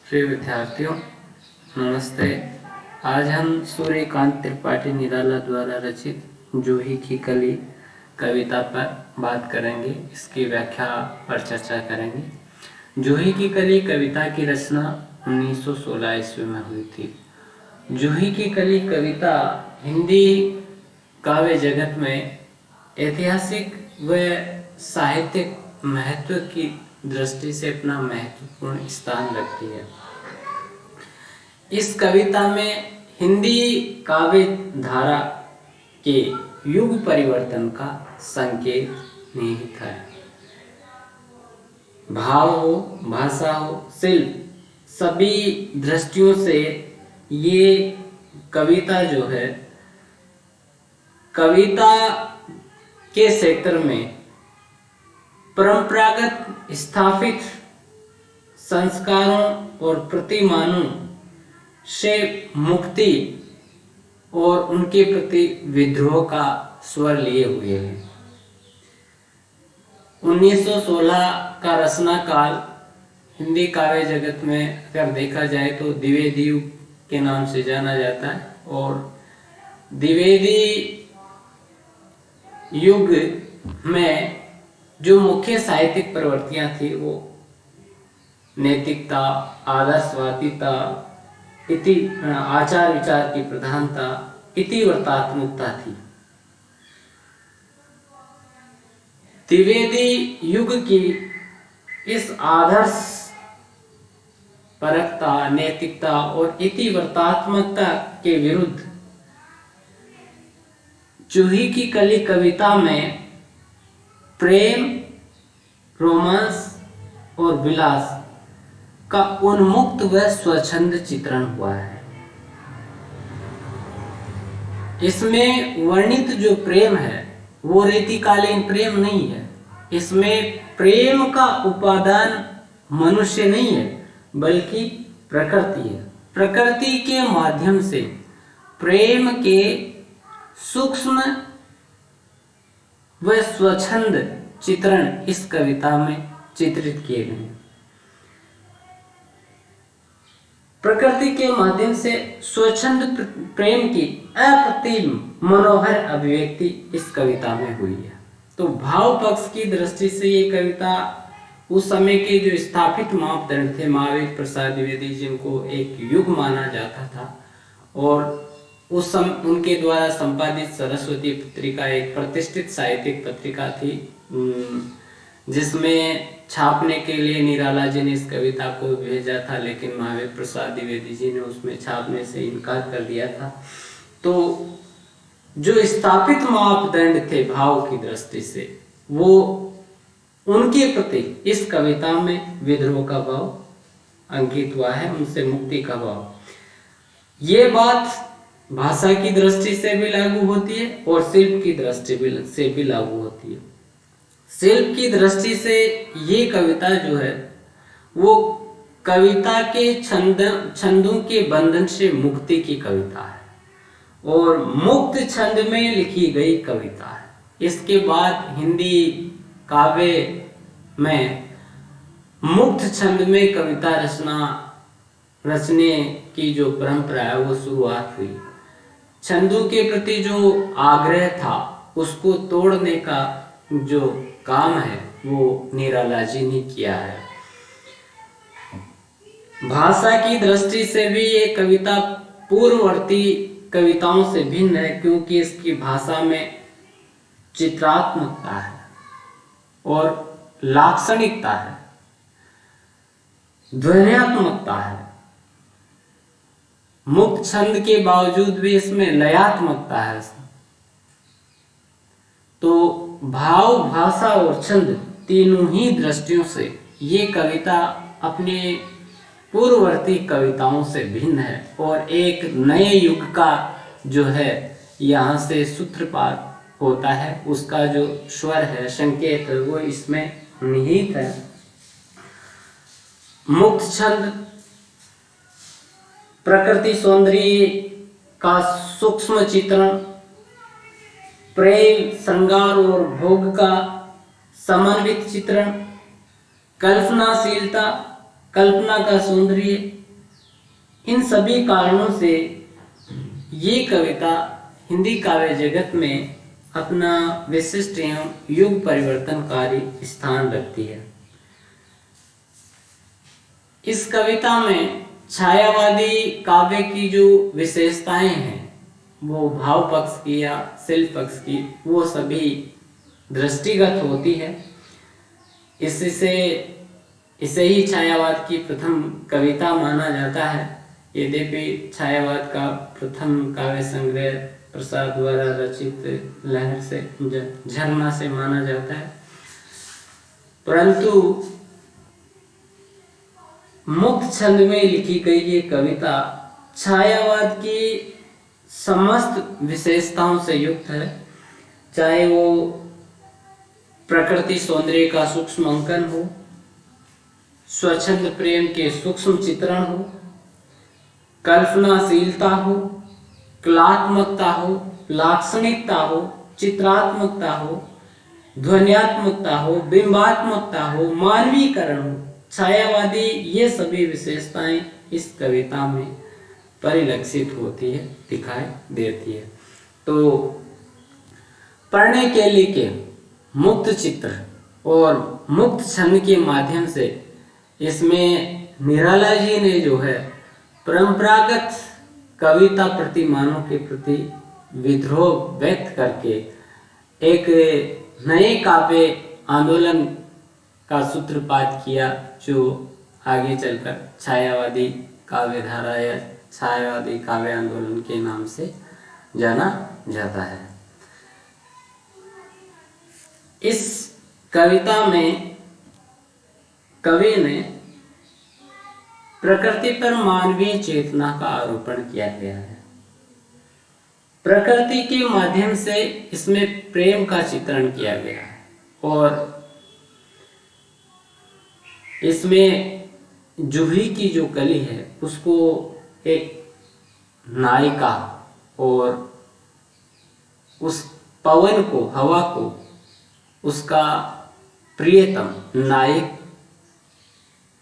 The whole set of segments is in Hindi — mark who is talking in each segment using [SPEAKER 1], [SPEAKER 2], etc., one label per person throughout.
[SPEAKER 1] प्रिय विद्यार्थियों, नमस्ते। आज हम सूर्यकांत त्रिपाठी निराला द्वारा रचित जूही की कली कविता पर बात करेंगे। इसकी व्याख्या पर चर्चा करेंगे। जूही की कली कविता की रचना 1916 ईस्वी में हुई थी। जूही की कली कविता हिंदी काव्य जगत में ऐतिहासिक व साहित्यिक महत्व की दृष्टि से अपना महत्वपूर्ण स्थान रखती है। इस कविता में हिंदी काव्य धारा के युग परिवर्तन का संकेत निहित है। भाव हो, भाषा हो, शिल्प, सभी दृष्टियों से ये कविता जो है, कविता के क्षेत्र में परंपरागत स्थापित संस्कारों और प्रतिमानों से मुक्ति और उनके प्रति विद्रोह का स्वर लिए हुए है। 1916 का रचना काल हिंदी काव्य जगत में अगर देखा जाए तो द्विवेदी युग के नाम से जाना जाता है। और द्विवेदी युग में जो मुख्य साहित्यिक प्रवृत्तियां थी वो नैतिकता, आदर्शवादिता, आचार विचार की प्रधानता, इतिवृत्तात्मकता थी। द्विवेदी युग की इस आदर्श परकता, नैतिकता और इतिवृत्तात्मकता के विरुद्ध जूही की कली कविता में प्रेम, रोमांस और विलास का उन्मुक्त व स्वच्छंद चित्रण हुआ है। इसमें वर्णित जो प्रेम है वो रीतिकालीन प्रेम नहीं है। इसमें प्रेम का उपादान मनुष्य नहीं है बल्कि प्रकृति है। प्रकृति के माध्यम से प्रेम के सूक्ष्म व स्वच्छंद चित्रण इस कविता में चित्रित किए गए हैं। प्रकृति के माध्यम से स्वच्छंद प्रेम की अप्रतिम मनोहर अभिव्यक्ति इस कविता में हुई है। तो भाव पक्ष की दृष्टि से ये कविता उस समय के जो स्थापित मापदंड थे, महावीर प्रसाद द्विवेदी जिनको एक युग माना जाता था, और उस समय उनके द्वारा संपादित सरस्वती पत्रिका एक प्रतिष्ठित साहित्यिक पत्रिका थी, जिसमें छापने के लिए निराला जी ने इस कविता को भेजा था, लेकिन महावीर प्रसाद द्विवेदी जी ने उसमें छापने से इनकार कर दिया था। तो जो स्थापित मापदंड थे भाव की दृष्टि से, वो उनके प्रति इस कविता में विद्रोह का भाव अंकित हुआ है, उनसे मुक्ति का भाव। ये बात भाषा की दृष्टि से भी लागू होती है और शिल्प की दृष्टि से भी लागू होती है। शिल्प की दृष्टि से ये कविता जो है वो कविता के छंदों के बंधन से मुक्ति की कविता है और मुक्त छंद में लिखी गई कविता है। इसके बाद हिंदी काव्य में मुक्त छंद में कविता रचने की जो परंपरा है वो शुरुआत हुई। छंदों के प्रति जो आग्रह था उसको तोड़ने का जो काम है वो निराला जी ने किया है। भाषा की दृष्टि से भी ये कविता पूर्ववर्ती कविताओं से भिन्न है, क्योंकि इसकी भाषा में चित्रात्मकता है और लाक्षणिकता है, ध्वन्यात्मकता है। मुक्त छंद के बावजूद भी इसमें लयात्मकता है। तो भाव, भाषा और छंद तीनों ही दृष्टियों से ये कविता अपने पूर्ववर्ती कविताओं से भिन्न है और एक नए युग का जो है यहाँ से सूत्रपात होता है, उसका जो स्वर है, संकेत है, वो इसमें निहित है। मुक्त छंद प्रकृति सौंदर्य का सूक्ष्म चित्रण, प्रेम, श्रृंगार और भोग का समन्वित चित्रण, कल्पनाशीलता, कल्पना का सौंदर्य, इन सभी कारणों से ये कविता हिंदी काव्य जगत में अपना विशिष्ट एवं युग परिवर्तनकारी स्थान रखती है। इस कविता में छायावादी काव्य की जो विशेषताएं हैं वो भाव पक्ष की या शिल्प पक्ष की वो सभी दृष्टिगत होती है। इससे इसे ही छायावाद की प्रथम कविता माना जाता है। यद्यपि छायावाद का प्रथम काव्य संग्रह प्रसाद द्वारा रचित लहर से झरना से माना जाता है, परंतु मुक्त छंद में लिखी गई ये कविता छायावाद की समस्त विशेषताओं से युक्त है। चाहे वो प्रकृति सौंदर्य का सूक्ष्म अंकन हो, स्वच्छंद प्रेम के सूक्ष्म चित्रण हो, कल्पनाशीलता हो, कलात्मकता हो, लाक्षणिकता हो, चित्रात्मकता हो, ध्वन्यात्मकता हो, बिंबात्मकता हो, मानवीकरण हो, छायावादी ये सभी विशेषताएं इस कविता में परिलक्षित होती है, दिखाई देती है। तो पढ़ने के लिए मुक्त चित्र और मुक्त छंद के माध्यम से इसमें निराला जी ने जो है परंपरागत कविता प्रतिमानों के प्रति विद्रोह व्यक्त करके एक नए काव्य आंदोलन का सूत्रपात किया, जो आगे चलकर छायावादी काव्य धारा या छायावादी काव्य आंदोलन के नाम से जाना जाता है। इस कविता में कवि ने प्रकृति पर मानवीय चेतना का आरोपण किया गया है। प्रकृति के माध्यम से इसमें प्रेम का चित्रण किया गया है और इसमें जूही की जो कली है उसको एक नायिका और उस पवन को, हवा को उसका प्रियतम नायक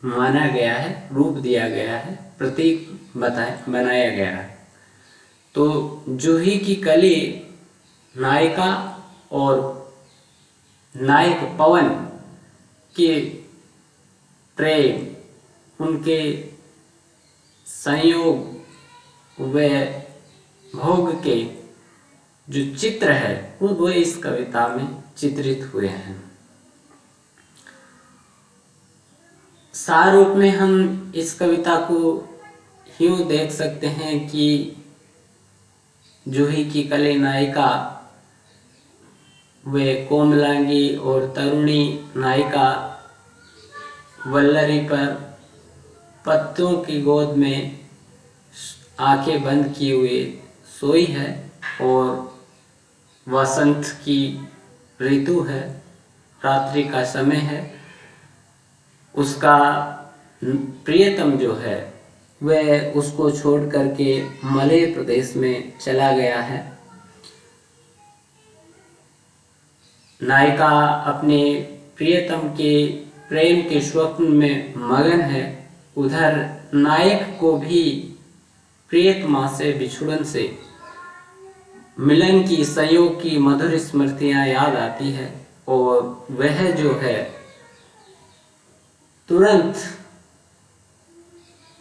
[SPEAKER 1] माना गया है, रूप दिया गया है, प्रतीक बनाया गया है। तो जूही की कली नायिका और नायक पवन के प्रेम, उनके संयोग व भोग के जो चित्र है वो इस कविता में चित्रित हुए हैं। सार रूप में हम इस कविता को यूं देख सकते हैं कि जूही की कली नायिका वे कोमलांगी और तरुणी नायिका वल्लरी पर पत्तों की गोद में आंखें बंद किए हुए सोई है और वसंत की ऋतु है, रात्रि का समय है। उसका प्रियतम जो है वह उसको छोड़ करके मलय प्रदेश में चला गया है। नायिका अपने प्रियतम के प्रेम के स्वप्न में मगन है, उधर नायक को भी प्रियतमा से बिछुड़न से मिलन की, संयोग की मधुर स्मृतियां याद आती है और वह जो है तुरंत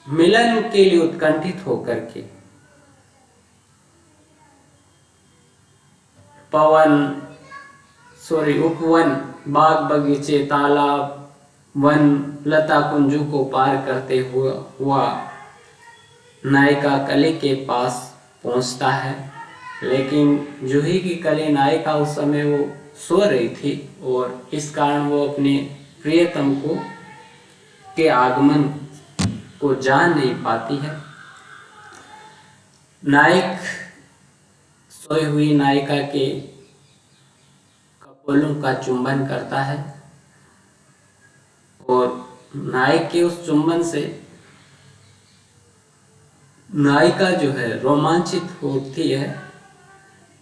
[SPEAKER 1] मिलन के लिए उत्कंठित होकर के उपवन, बाग बगीचे, तालाब, वन, लता कुंजों को पार करते हुआ नायिका कली के पास पहुंचता है। लेकिन जूही की कली नायिका उस समय वो सो रही थी और इस कारण वो अपने प्रियतम के आगमन को जान नहीं पाती है। नायक सोई हुई नायिका के कपोलों का चुंबन करता है और नायक के उस चुंबन से नायिका जो है रोमांचित होती है,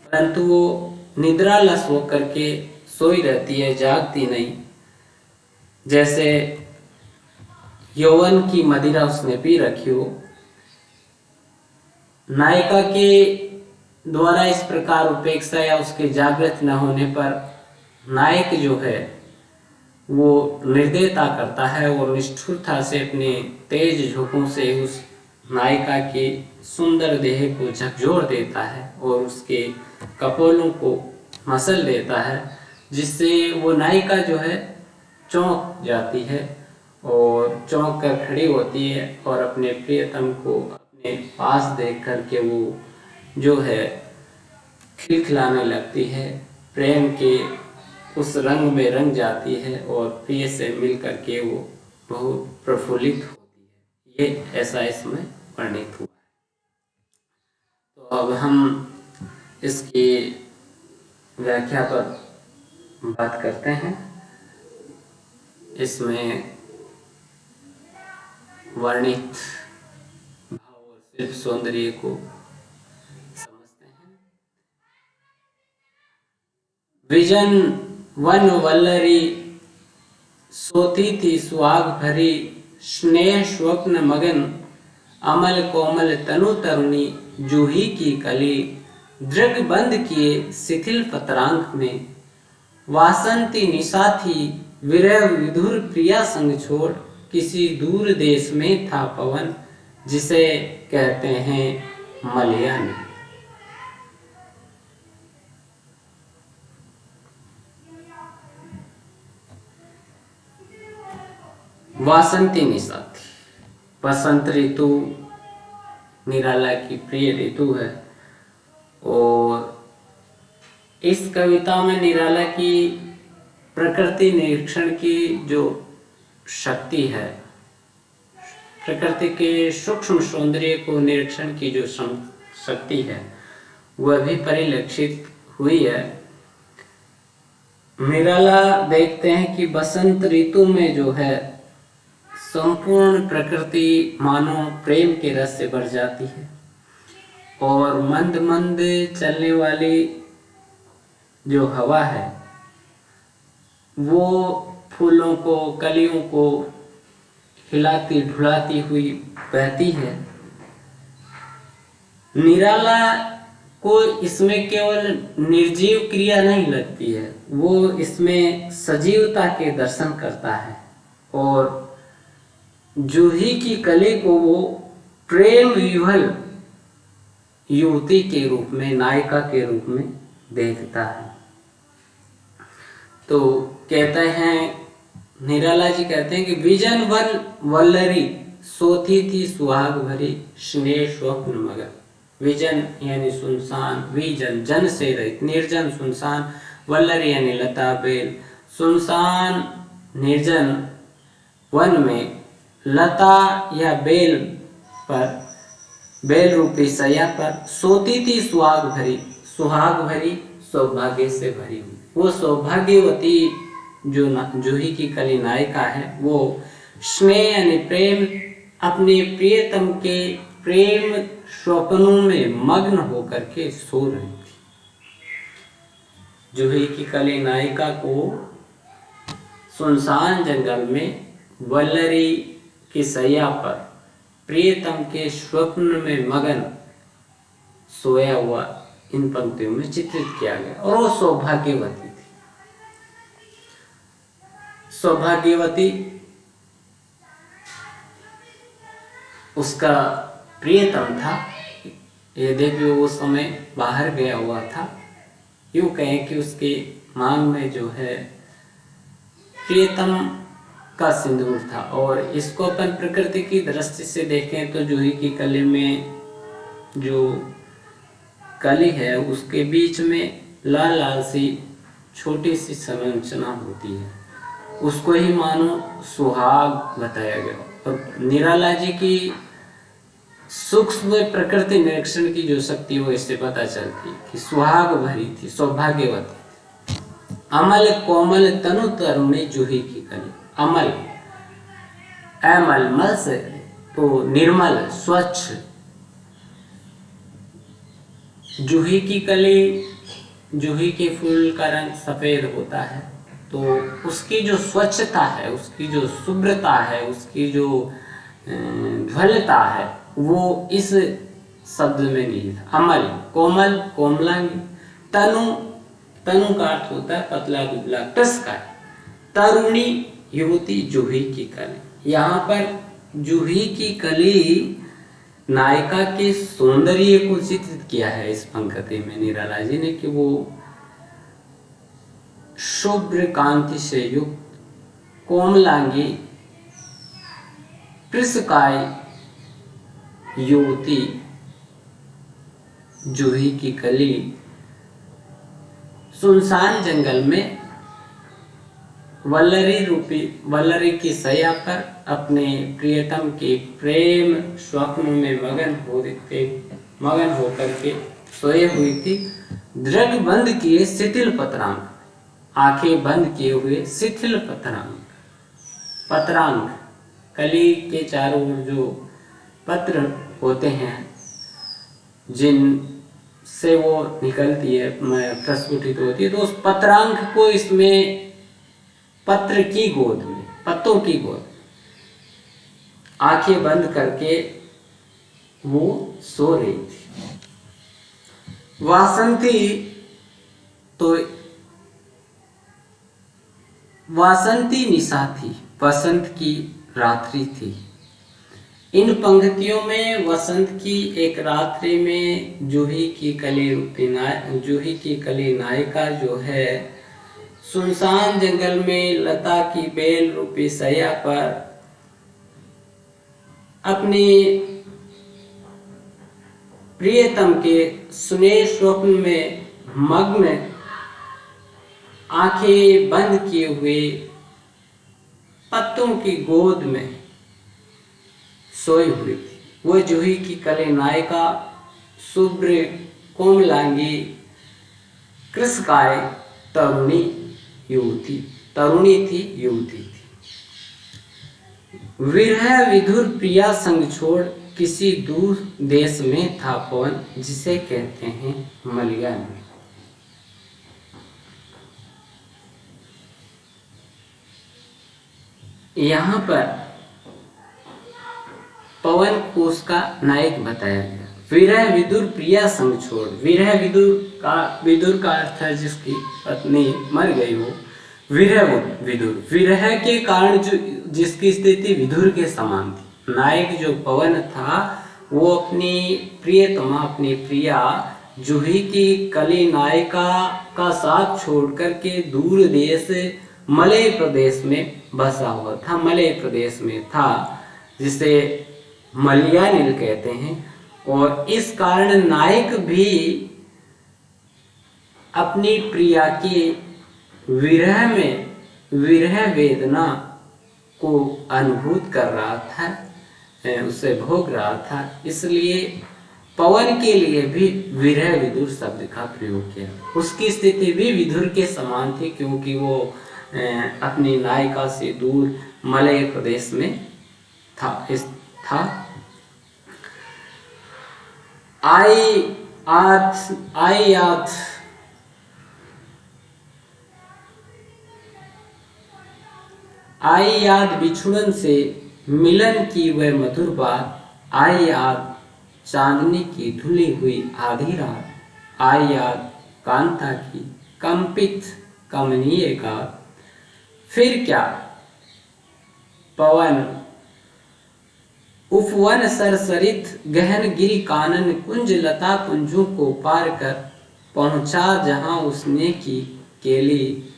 [SPEAKER 1] परंतु वो निद्रालस होकर के सोई रहती है, जागती नहीं। जैसे यौवन की मदिरा उसने पी रखी हो, नायिका के द्वारा इस प्रकार उपेक्षा या उसके जागृत न होने पर नायक जो है वो निर्दयता करता है और निष्ठुरता से अपने तेज झोंकों से उस नायिका के सुंदर देह को झकझोर देता है और उसके कपोलों को मसल देता है, जिससे वो नायिका जो है चौंक जाती है और चौंक कर खड़ी होती है और अपने प्रियतम को अपने पास देख कर के वो जो है खिलखिलाने लगती है, प्रेम के उस रंग में रंग जाती है और प्रिय से मिल कर के वो बहुत प्रफुल्लित होती है। ये ऐसा इसमें वर्णित हुआ है। तो अब हम इसकी व्याख्या पर बात करते हैं। इसमें वर्णित भाव और शिल्प सौंदर्य को समझते हैं। विजन वन वल्लरी सोती थी सुहाग भरी, स्नेह स्वप्न मगन अमल कोमल तनु तरुणी, जूही की कली दृढ़ बंद किए शिथिल पत्रांक में, वासंती निशा थी विरह विधुर प्रिया संग छोड़, किसी दूर देश में था पवन जिसे कहते हैं मलयानी। वासंती निशा थी, बसंत ऋतु निराला की प्रिय ऋतु है और इस कविता में निराला की प्रकृति निरीक्षण की जो शक्ति है, प्रकृति के सूक्ष्म सौंदर्य को निरीक्षण की जो शक्ति है वह भी परिलक्षित हुई है। निराला देखते हैं कि बसंत ऋतु में जो है संपूर्ण प्रकृति मानो प्रेम के रस से भर जाती है और मंद मंद चलने वाली जो हवा है वो फूलों को कलियों को हिलाती ढुलाती हुई बहती है। निराला को इसमें केवल निर्जीव क्रिया नहीं लगती है, वो इसमें सजीवता के दर्शन करता है और जूही की कली को वो प्रेम विह्वल युवती के रूप में, नायिका के रूप में देखता है। तो कहते हैं, निराला जी कहते हैं कि विजन वन वल्लरी सोती थी सुहाग भरी, स्नेह स्वप्न मगन। विजन यानी सुनसान, विजन जन से रहित, निर्जन सुनसान, वल्लरी यानी लता बेल, सुनसान निर्जन वन में लता या बेल पर, बेल रूपी सैया पर सोती थी सुहाग भरी, सुहाग भरी सौभाग्य से भरी हुई। वो सौभाग्यवती जो जूही की कली नायिका है वो स्नेह यानी प्रेम, अपने प्रियतम के प्रेम स्वप्नों में मग्न होकर के सो रही थी। जूही की कली नायिका को सुनसान जंगल में वल्लरी की सैया पर प्रियतम के स्वप्न में मगन सोया हुआ इन पंक्तियों में चित्रित किया गया और वो सौभाग्यवती थी। सौभाग्यवती उसका प्रियतम था, यद्यपि वो उस समय बाहर गया हुआ था। यूं कहें कि उसके मांग में जो है प्रियतम का सिंदूर था। और इसको अपन प्रकृति की दृष्टि से देखें तो जूही की कली में जो कली है उसके बीच में लाल लाल सी छोटी सी संरचना होती है, उसको ही मानो सुहाग बताया गया। और निराला जी की सूक्ष्म प्रकृति निरीक्षण की जो शक्ति वो इससे पता चलती कि सुहाग भरी थी, सौभाग्यवती। अमल कोमल तनु तरुणी जूही की कली। अमल, अमल मल से तो निर्मल स्वच्छ, जूही की कली, जूही के फूल का रंग सफेद होता है, तो उसकी जो स्वच्छता है, उसकी जो शुभ्रता है, उसकी जो ध्वलता है, वो इस शब्द में नहीं था। अमल, कोमल, कोमलांगी। तनु, तनु का अर्थ होता है पतला दुबला, कृषकाय। तरुणी, युवती, जूही की कली। यहाँ पर जूही की कली नायिका के सौंदर्य को चित्रित किया है इस पंक्ति में निराला जी ने, कि वो शुभ्र कांति से युक्त, कोमलांगी, कृषकाय युवती, जूही की कली सुनसान जंगल में वल्लरी की सैया पर अपने प्रियतम के प्रेम स्वप्न में मगन होकर के सोए हुई थी। दृढ़ बंद किए शिथिल पत्रांग, आंखें बंद किए हुए शिथिल पत्रांग, कली के चारों ओर जो पत्र होते हैं जिन से वो निकलती है, प्रस्फुटित होती है, तो उस पत्रांग को इसमें पत्र की गोद में, पत्तों की गोद, आंखें बंद करके वो सो रही थी। वासंती निशा थी, वसंत की रात्रि थी। इन पंक्तियों में वसंत की एक रात्रि में जूही की कली नायिका जो है सुनसान जंगल में लता की बेल रूपी सैया पर अपने प्रियतम के सुनेह स्वप्न में मग्न, आंखें बंद किए हुए पत्तों की गोद में सोई हुई थी। वो जूही की कली नायिका शुभ्र कोमलांगी कृषकाय तरुणी थी, युवती थी। विरह विधुर प्रिया संग छोड़ किसी दूर देश में था पवन, जिसे कहते हैं मलियान। यहाँ पर पवन को उसका नायक बताया गया। विरह विदुर प्रिया संग छोड़, विरह विदुर का अर्थ है जिसकी पत्नी मर गई हो। विरह विदुर, विरह के कारण जो जिसकी स्थिति विदुर के समान थी। नायक जो पवन था वो अपनी प्रियतमा, अपनी प्रिया जूही की कली नायिका का साथ छोड़ करके दूर देश मलय प्रदेश में बसा हुआ था। मलय प्रदेश में था जिसे मलयानिल कहते हैं। और इस कारण नायक भी अपनी प्रिया की विरह वेदना को अनुभूत कर रहा था, उसे भोग रहा था। इसलिए पवन के लिए भी विरह विदुर शब्द का प्रयोग किया। उसकी स्थिति भी विदुर के समान थी, क्योंकि वो अपनी नायिका से दूर मलय प्रदेश में था। आई याद बिछुड़न से मिलन की वह मधुर बात, आई याद चांदनी की धुली हुई आधी रात, आई याद कांता की कंपित कमनीय गात। फिर क्या पवन उपवन सरसरित गहन गिरी कानन कुंज लता कुंजों को पार कर पहुंचा जहां उसने की केली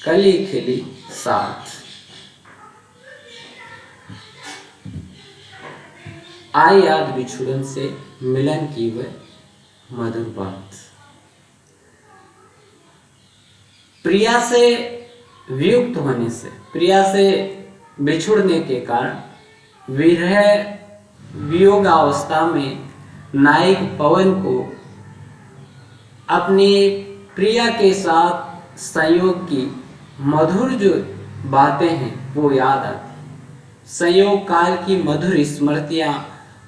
[SPEAKER 1] कली खिली साथ। आई याद बिछुड़न से मिलन की वह मधुर बात। प्रिया से वियुक्त होने से, प्रिया से बिछुड़ने के कारण विरह वियोगावस्था में नायक पवन को अपनी प्रिया के साथ संयोग की मधुर जो बातें हैं वो याद आती। संयोग काल की मधुर स्मृतियां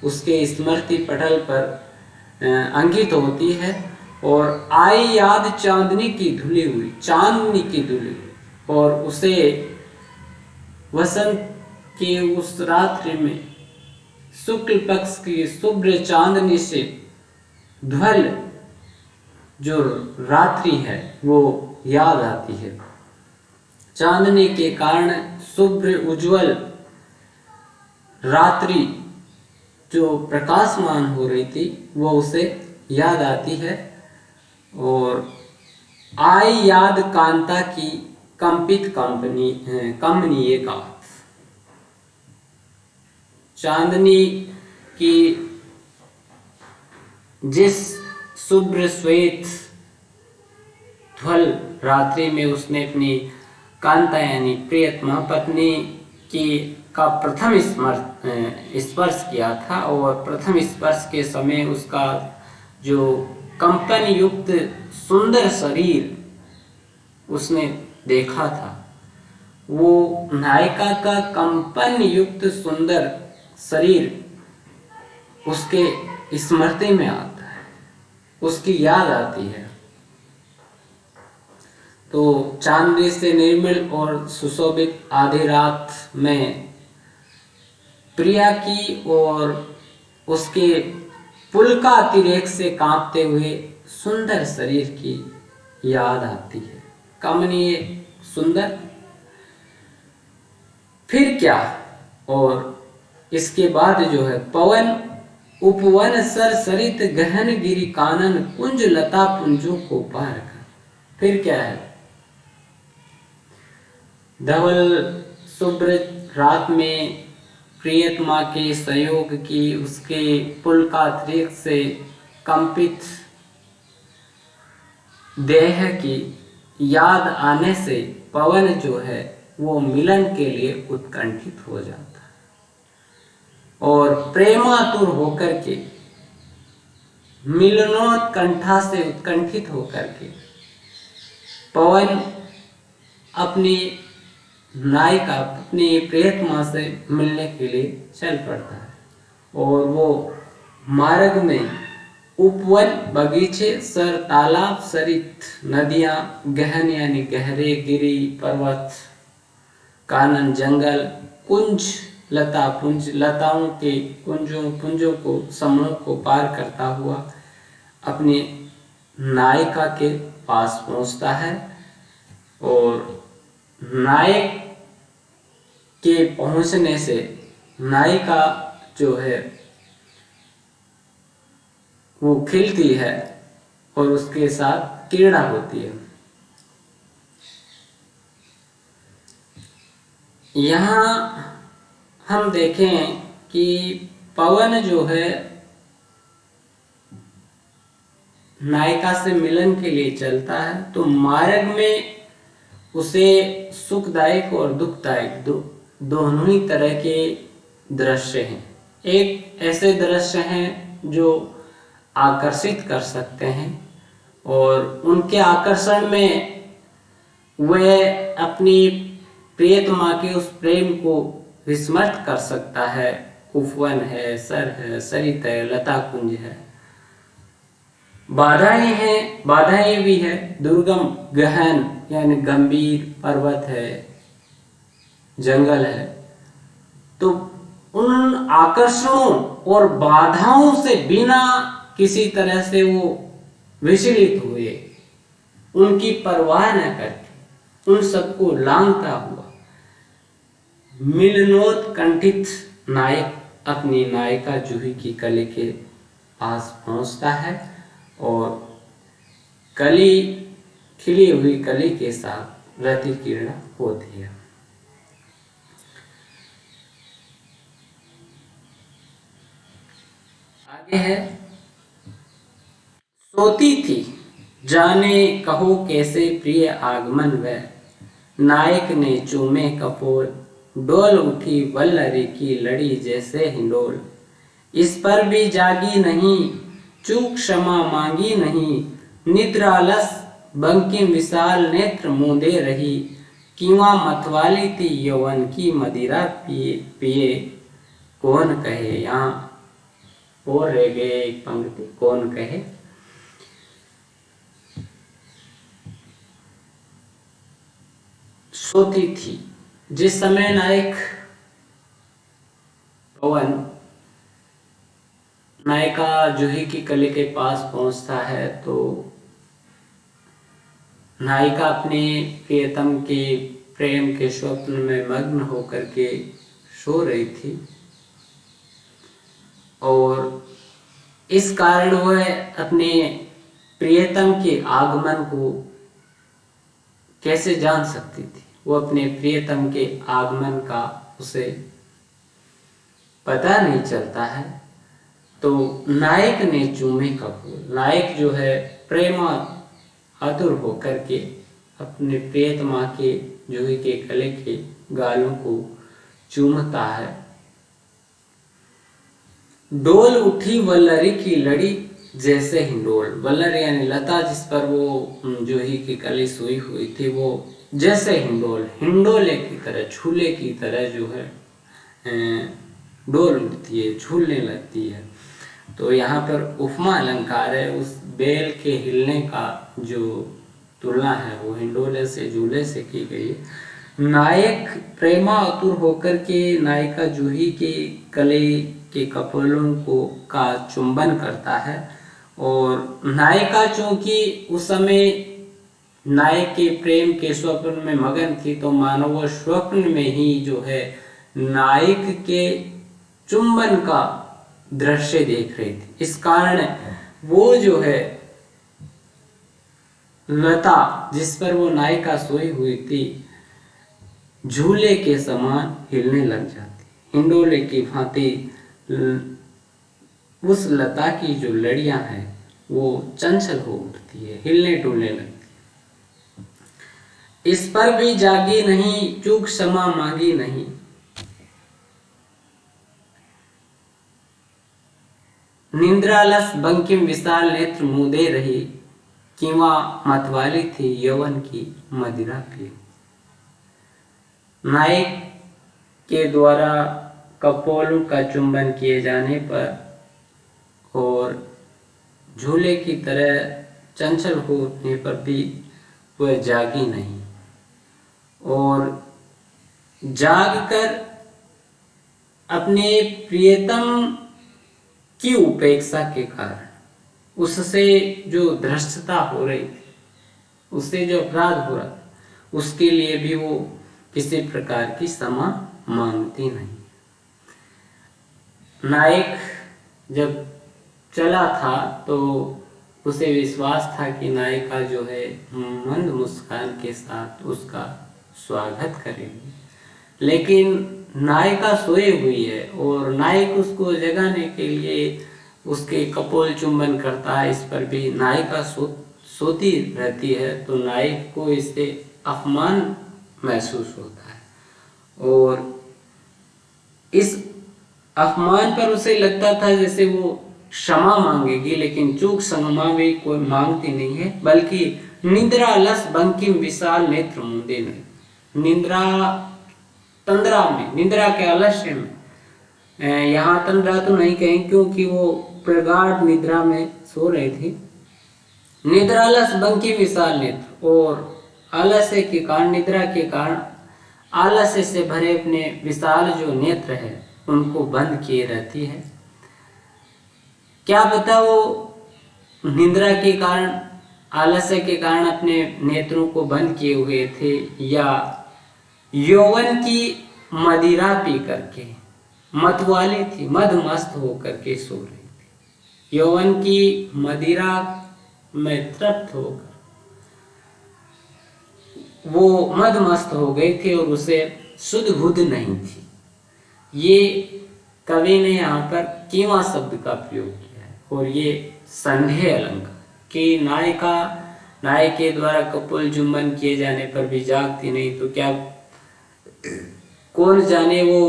[SPEAKER 1] उसके स्मृति पटल पर अंकित होती है। और आई याद चांदनी की धुली हुई, चांदनी की धुली हुई, और उसे वसंत के उस रात्रि में शुक्ल पक्ष की शुभ्र चांदनी से ध्वल जो रात्रि है वो याद आती है। चांदनी के कारण शुभ्र उज्जवल रात्रि जो प्रकाशमान हो रही थी वो उसे याद आती है। और आई याद कांता की कंपित कमनी ये का चांदनी की जिस शुभ्र श्वेत ध्वल रात्रि में उसने अपनी कांता यानी प्रियतमा पत्नी की का प्रथम स्पर्श किया था और प्रथम स्पर्श के समय उसका जो कंपन युक्त सुंदर शरीर उसने देखा था, वो नायिका का कंपन युक्त सुंदर शरीर उसके स्मृति में आता है, उसकी याद आती है। तो चांदनी से निर्मल और सुशोभित आधी रात में प्रिया की और उसके पुलका अतिरेक से कांपते हुए सुंदर शरीर की याद आती है। कमनीय सुंदर, फिर क्या। और इसके बाद जो है पवन उपवन सर सरित गहन गिरी कानन कुंज लता पुंजों को पार कर। फिर क्या है, धवल शुभ्र रात में प्रियतमा के सहयोग की उसके पुलकातिरेक से कंपित देह की याद आने से पवन जो है वो मिलन के लिए उत्कंठित हो जाता है और प्रेमातुर होकर के मिलनोत्कंठा से उत्कंठित होकर के पवन अपनी नायिका अपनी प्रियतमा से मिलने के लिए चल पड़ता है। और वो मार्ग में उपवन बगीचे सर तालाब सरित नदियां गहन यानी गहरे गिरी पर्वत कानन जंगल कुंज लता पुंज लताओं के पुंजों को समूह को पार करता हुआ अपनी नायिका के पास पहुंचता है। और नायक के पहुंचने से नायिका जो है वो खिलती है और उसके साथ क्रीड़ा होती है। यहाँ हम देखें कि पवन जो है नायिका से मिलन के लिए चलता है तो मार्ग में उसे सुखदायक और दुखदायक दोनों ही तरह के दृश्य हैं। एक ऐसे दृश्य हैं जो आकर्षित कर सकते हैं और उनके आकर्षण में वह अपनी प्रियतमा के उस प्रेम को विस्मृत कर सकता है। उपवन है, सर है, सरित है, लता कुंज है। बाधाएं हैं, बाधाएं भी है, दुर्गम गहन यानी गंभीर पर्वत है, जंगल है। तो उन आकर्षणों और बाधाओं से बिना किसी तरह से वो विचलित हुए, उनकी परवाह न करके उन सबको लांघता हुआ मिलनोत्कंठित नायक अपनी नायिका जूही की कली के पास पहुंचता है और कली खिली हुई कली के साथ रति क्रीड़ा होती है। आगे है, सोती थी जाने कहो कैसे प्रिय आगमन वह, नायक ने चूमे कपोल, डोल उठी वल्लरी की लड़ी जैसे हिंडोल। इस पर भी जागी नहीं, चूक क्षमा मांगी नहीं, निद्रालस बंकिम विशाल नेत्र मूंदे रही। कीवा मतवाली थी यौवन की मदिरा पिए पिए, कौन कहे। यहाँ और रह गए एक पंक्ति, कौन कहे। सोती थी, जिस समय नायक पवन नायिका जूही की कली के पास पहुंचता है तो नायिका अपने प्रियतम के प्रेम के स्वप्न में मग्न होकर के सो रही थी और इस कारण वह अपने प्रियतम के आगमन को कैसे जान सकती थी। वो अपने प्रियतम के आगमन का उसे पता नहीं चलता है। तो नायक ने चूमे का फूल, नायक जो है प्रेम आतुर होकर के अपने प्रियतमा के जूही के गले के गालों को चूमता है। डोल उठी वल्लरी की लड़ी जैसे हिंडोल, वल्लर यानी लता जिस पर वो जूही की कली सोई हुई थी वो जैसे हिंडोल, हिंडोले की तरह, झूले की तरह जो है डोल उठती है, झूलने लगती है। तो यहाँ पर उपमा अलंकार है, उस बेल के हिलने का जो तुलना है वो हिंडोले से, झूले से की गई है। नायक प्रेमातुर होकर के नायिका जूही के गले के कपोलों को का चुंबन करता है और नायिका चूंकि उस समय नायक के प्रेम के स्वप्न में मगन थी तो मानो वो स्वप्न में ही जो है नायक के चुंबन का दृश्य देख रही थी। इस कारण वो जो है लता जिस पर वो नायिका सोई हुई थी झूले के समान हिलने लग जाती, हिंडोले की भांति उस लता की जो लड़ियां हैं वो चंचल हो उठती है, हिलने डुलने लगती है। इस पर भी जागी नहीं, चूक क्षमा मांगी नहीं। निंद्रालस बंकिम विशाल नेत्र मूंदे रही, किंवा मतवाली थी यौवन की मदिरा पी। नायक के द्वारा कपोलों का चुंबन किए जाने पर और झूले की तरह चंचल होने पर भी वह जागी नहीं और जागकर अपने प्रियतम की उपेक्षा के कारण, उससे जो धृष्टता हो रही थी, उससे जो अपराध हो रहा था, उसके लिए भी वो किसी प्रकार की क्षमा मांगती नहीं। नायक जब चला था तो उसे विश्वास था कि नायिका जो है मंद मुस्कान के साथ उसका स्वागत करेगी, लेकिन नायिका सोई हुई है और नायक उसको जगाने के लिए उसके कपोल चुंबन करता है। इस पर भी नायिका सोती रहती है तो नायक को इससे अपमान महसूस होता है और इस अपमान पर उसे लगता था जैसे वो क्षमा मांगेगी, लेकिन चूक क्षमा भी कोई मांगती नहीं है, बल्कि निद्रा लस बंकिम विशाल नेत्र मूंदे नहीं। निद्रा तंद्रा में, निद्रा के आलस्य में, यहाँ तंद्रा तो नहीं कहें क्योंकि वो प्रगाढ़ निद्रा में सो रही थी। निद्रालस बंकिम विशाल नेत्र, और आलस्य के कारण, निद्रा के कारण आलस्य से भरे अपने विशाल जो नेत्र है उनको बंद किए रहती है। क्या पता वो निद्रा के कारण, आलस्य के कारण अपने नेत्रों को बंद किए हुए थे या यौवन की मदिरा पी करके मतवाली थी, मदमस्त होकर के सो रही थी। यौवन की मदिरा में तृप्त होकर वो मदमस्त हो गई थी और उसे सुध बुध नहीं थी। ये कवि ने यहाँ पर कीवा शब्द का प्रयोग किया है और ये संदेह अलंकार कि नायिका, नायक के द्वारा कपोल चुंबन किए जाने पर भी जागती नहीं, तो क्या कौन जाने वो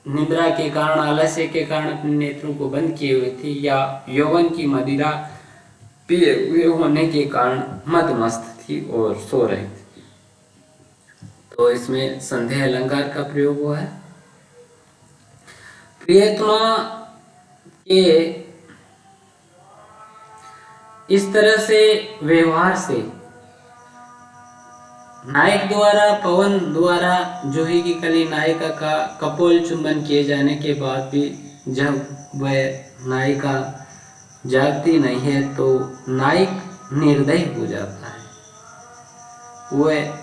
[SPEAKER 1] निद्रा के कारण, आलस्य के कारण अपने नेत्रों को बंद किए हुए थी या यौवन की मदिरा पिए हुए होने के कारण मदमस्त थी और सो रही थी। तो इसमें संदेह अलंकार का प्रयोग हुआ है। प्रियतमा के इस तरह से व्यवहार से नायक द्वारा, पवन द्वारा जूही की कली नायिका का कपोल चुंबन किए जाने के बाद भी जब वह नायिका जागती नहीं है तो नायक निर्दयी हो जाता है, वह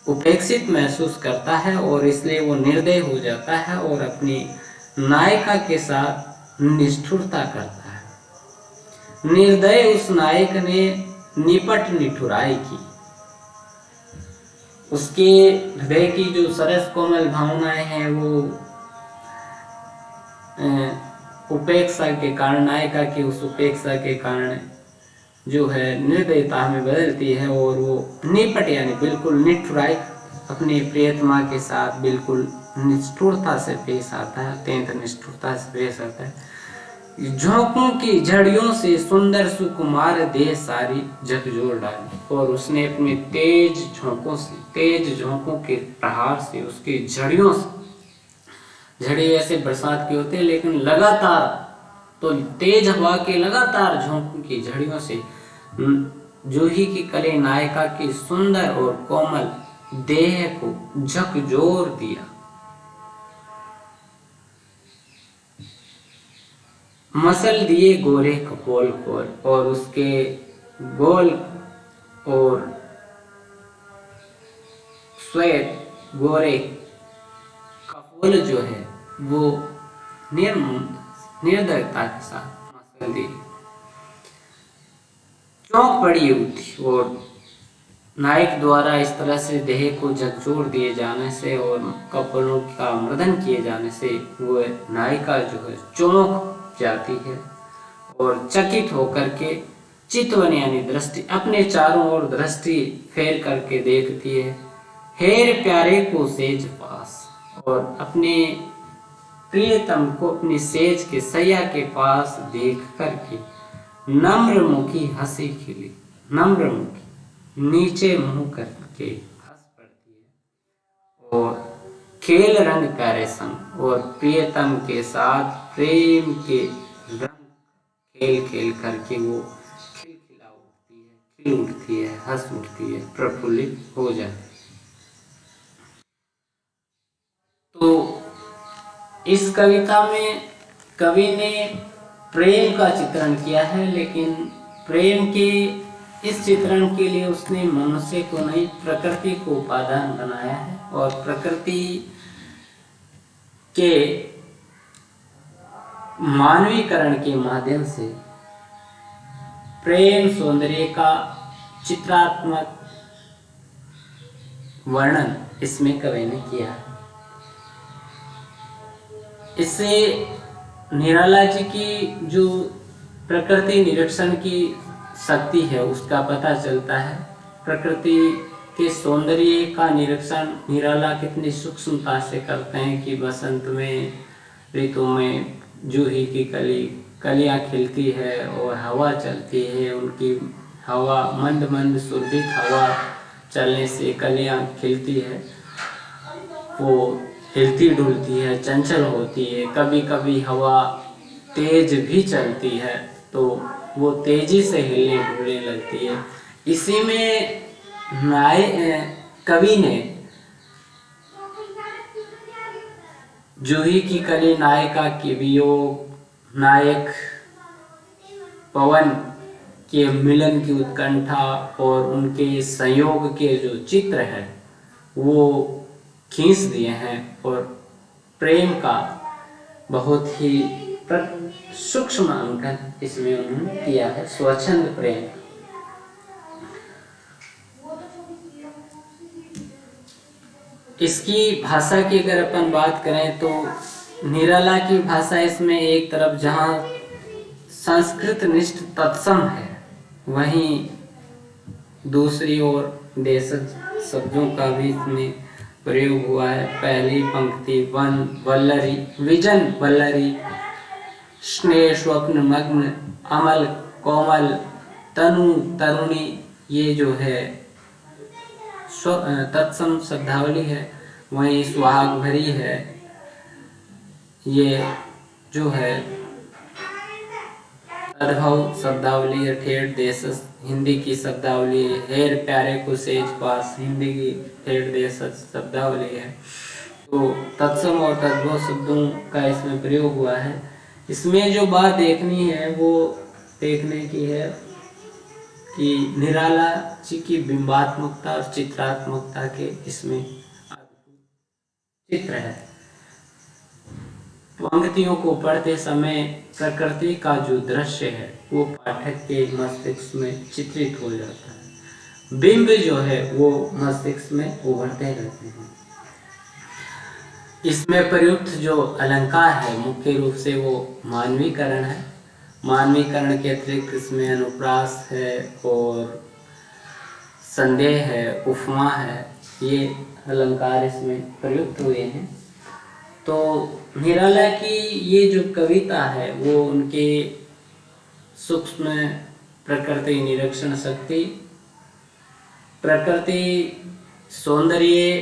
[SPEAKER 1] उपेक्षित महसूस करता है और इसलिए वो निर्दयी हो जाता है और अपनी नायिका के साथ निष्ठुरता करता है। निर्दयी उस नायक ने निपट निठुराई की, उसके हृदय की जो सरस कोमल भावनाएं हैं वो उपेक्षा के कारण, नायिका की उस उपेक्षा के कारण जो है निर्दयता में बदलती है और वो निपट यानी बिल्कुल निठुराई अपनी प्रियतमा के साथ बिल्कुल निष्ठुरता से पेश आता है, अत्यंत निष्ठुरता से पेश आता है। झोंकों की झड़ियों से सुंदर सुकुमार देह सारी झकझोर डाली, और उसने अपने तेज झोंकों के प्रहार से, उसकी झड़ियों से, झड़ी ऐसे बरसात की होती है लेकिन लगातार, तो तेज हवा के लगातार झोंकों की झड़ियों से जूही की कली नायिका की सुंदर और कोमल देह को झकझोर दिया। मसल दिए गोरे कपोल को, और उसके गोल और श्वेत गोरे कपोल जो है वो निर्दयता के साथ मसल दी। चौंक पड़ी युवती, और नायक द्वारा इस तरह से देह को झकझोर दिए जाने से और कपड़ों का मर्दन किए जाने से वो नायिका जो है चौंक जाती है और चकित होकर के चितवन यानी दृष्टि, अपने चारों ओर दृष्टि फेर करके देखती है। हेर प्यारे को सेज पास, और अपने प्रियतम को अपनी सेज के सैया के पास देख करके नम्र मुखी हंसी खिली, नम्र मुखी नीचे मुंह करके हंस पड़ती है और खेल रंग करे संग, और प्रियतम के साथ प्रेम के रंग खेल खेल करके वो खिलखिला उठती है, खिल उठती है, हंस उठती है, प्रफुल्लित हो जाती है। तो इस कविता में कवि ने प्रेम का चित्रण किया है, लेकिन प्रेम के इस चित्रण के लिए उसने मनुष्य को नहीं, प्रकृति को उपादान बनाया है, और प्रकृति के मानवीकरण के माध्यम से प्रेम सौंदर्य का चित्रात्मक वर्णन इसमें कवि ने किया है। इससे निराला जी की जो प्रकृति निरीक्षण की शक्ति है उसका पता चलता है। प्रकृति के सौंदर्य का निरीक्षण निराला कितनी सूक्ष्मता से करते हैं कि बसंत में ऋतु में जूही की कलियां खिलती है और हवा चलती है, उनकी हवा मंद मंद सुरभित हवा चलने से कलियां खिलती है, वो हिलती डुलती है, चंचल होती है, कभी कभी हवा तेज भी चलती है तो वो तेजी से हिलने डुलने लगती है। इसी में कवि ने जूही की कली नायिका के वियोग, नायक पवन के मिलन की उत्कंठा और उनके संयोग के जो चित्र है वो खींच दिए हैं, और प्रेम का बहुत ही सूक्ष्म अंकन इसमें उन्होंने किया है, स्वच्छंद प्रेम। इसकी भाषा की अगर अपन बात करें तो निराला की भाषा इसमें एक तरफ जहाँ संस्कृत निष्ठ तत्सम है, वहीं दूसरी ओर देशज शब्दों का भी इसमें प्रयोग हुआ है। पहली पंक्ति वन वल्लरी, विजन वल्लरी, स्नेह स्वप्न मग्न, अमल कोमल, तनु तरुणी, ये जो है तत्सम शब्दावली है। वहीं सुहाग भरी है, ये जो है अद्भव शब्दावली है। ठेठ देश हिंदी की शब्दावली है। हेर प्यारे को सेज पास हिंदी की ठेठ देश शब्दावली है। तो तत्सम और तद्भव शब्दों का इसमें प्रयोग हुआ है। इसमें जो बात देखनी है वो देखने की है कि निराला जी की बिंबात्मकता और चित्रात्मकता के इसमें चित्र है। पंक्तियों को पढ़ते समय प्रकृति का जो दृश्य है वो पाठक के मस्तिष्क में चित्रित हो जाता है। बिंब जो है वो मस्तिष्क में उभरते रहते हैं। इसमें प्रयुक्त जो अलंकार है मुख्य रूप से वो मानवीकरण है। मानवीकरण के अतिरिक्त इसमें अनुप्रास है और संदेह है, उपमा है, ये अलंकार इसमें प्रयुक्त हुए हैं। तो निराला की ये जो कविता है वो उनके सूक्ष्म प्रकृति निरीक्षण शक्ति, प्रकृति सौंदर्य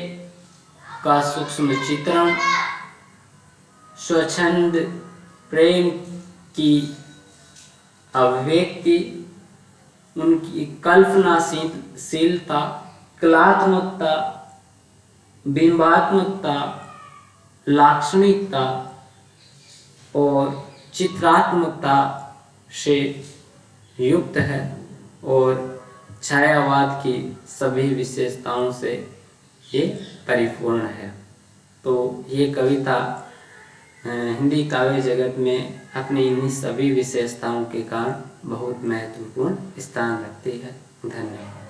[SPEAKER 1] का सूक्ष्म चित्रण, स्वच्छंद प्रेम की अभिव्यक्ति, उनकी कल्पनाशीलता, कलात्मकता, बिंबात्मकता, लाक्षणिकता और चित्रात्मकता से युक्त है और छायावाद की सभी विशेषताओं से ये परिपूर्ण है। तो ये कविता हिंदी काव्य जगत में अपनी इन्हीं सभी विशेषताओं के कारण बहुत महत्वपूर्ण स्थान रखती है। धन्यवाद।